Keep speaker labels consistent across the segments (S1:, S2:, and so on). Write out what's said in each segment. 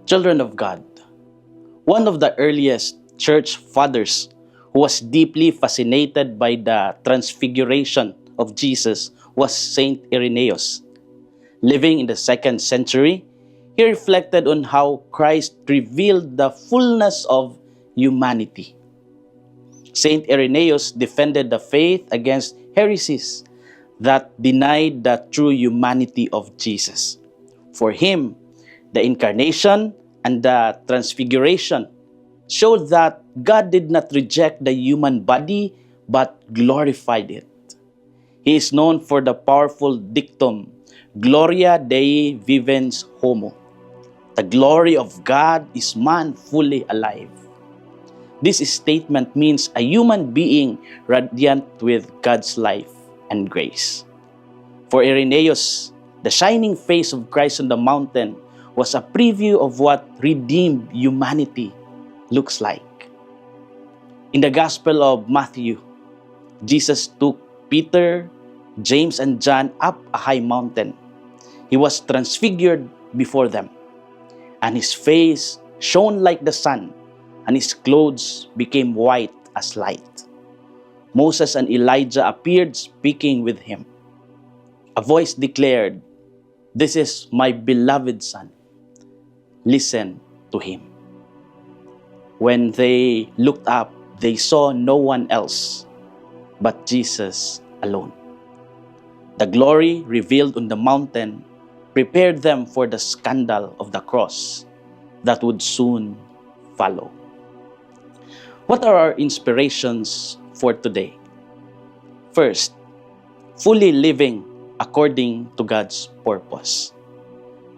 S1: Children of God, one of the earliest church fathers who was deeply fascinated by the transfiguration of Jesus was Saint Irenaeus. Living in the 2nd century, he reflected on how Christ revealed the fullness of humanity. Saint Irenaeus defended the faith against heresies that denied the true humanity of Jesus. For him, the incarnation and the transfiguration showed that God did not reject the human body but glorified it. He is known for the powerful dictum, Gloria Dei vivens homo. The glory of God is man fully alive. This statement means a human being radiant with God's life and grace. For Irenaeus, the shining face of Christ on the mountain was a preview of what redeemed humanity looks like. In the Gospel of Matthew, Jesus took Peter, James, and John up a high mountain. He was transfigured before them, and his face shone like the sun, and his clothes became white as light. Moses and Elijah appeared speaking with him. A voice declared, "This is my beloved Son. Listen to him." When they looked up, they saw no one else but Jesus alone. The glory revealed on the mountain prepared them for the scandal of the cross that would soon follow. What are our inspirations for today? First, fully living according to God's purpose.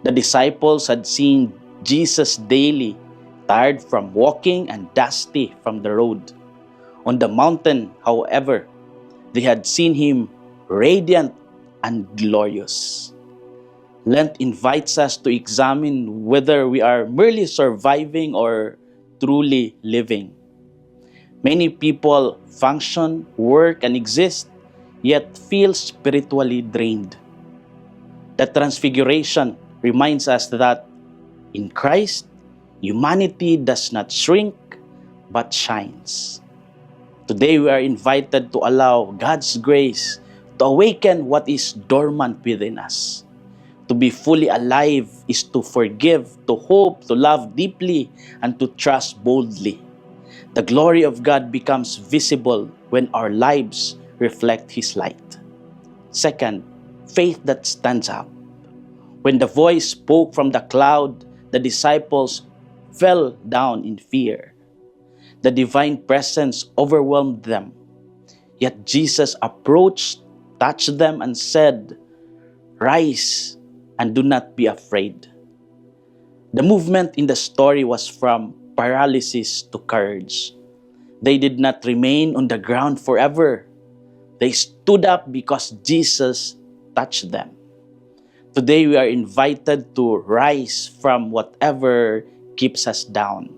S1: The disciples had seen Jesus daily, tired from walking and dusty from the road. On the mountain, however, they had seen him radiant and glorious. Lent invites us to examine whether we are merely surviving or truly living. Many people function, work, and exist, yet feel spiritually drained. The Transfiguration reminds us that in Christ, humanity does not shrink but shines. Today we are invited to allow God's grace to awaken what is dormant within us. To be fully alive is to forgive, to hope, to love deeply, and to trust boldly. The glory of God becomes visible when our lives reflect His light. Second, faith that stands up. When the voice spoke from the cloud, the disciples fell down in fear. The divine presence overwhelmed them. Yet Jesus approached, touched them, and said, "Rise and do not be afraid." The movement in the story was from paralysis to courage. They did not remain on the ground forever. They stood up because Jesus touched them. Today we are invited to rise from whatever keeps us down.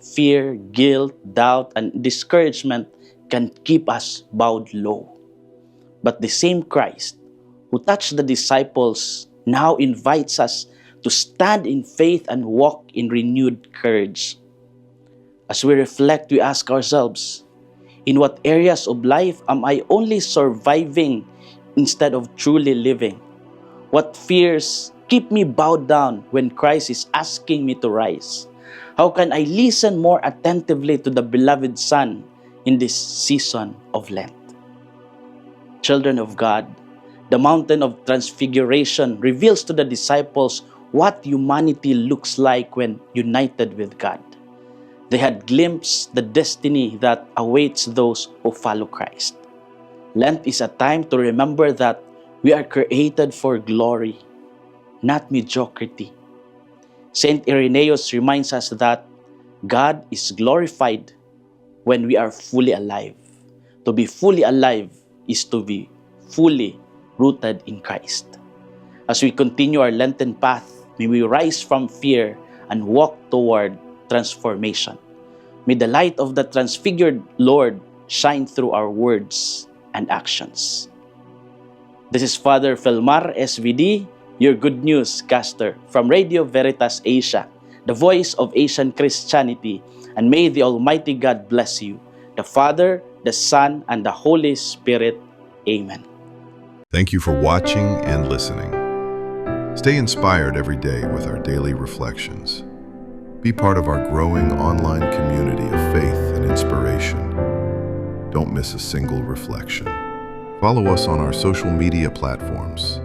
S1: Fear, guilt, doubt, and discouragement can keep us bowed low. But the same Christ who touched the disciples now invites us to stand in faith and walk in renewed courage. As we reflect, we ask ourselves, in what areas of life am I only surviving instead of truly living? What fears keep me bowed down when Christ is asking me to rise? How can I listen more attentively to the beloved Son in this season of Lent? Children of God, the mountain of transfiguration reveals to the disciples what humanity looks like when united with God. They had glimpsed the destiny that awaits those who follow Christ. Lent is a time to remember that we are created for glory, not mediocrity. Saint Irenaeus reminds us that God is glorified when we are fully alive. To be fully alive is to be fully rooted in Christ. As we continue our Lenten path, may we rise from fear and walk toward transformation. May the light of the transfigured Lord shine through our words and actions. This is Father Felmar, SVD, your Good News caster from Radio Veritas Asia. the voice of Asian Christianity, and may the Almighty God bless you, the Father, the Son, and the Holy Spirit. Amen.
S2: Thank you for watching and listening. Stay inspired every day with our daily reflections. Be part of our growing online community of faith and inspiration. Don't miss a single reflection. Follow us on our social media platforms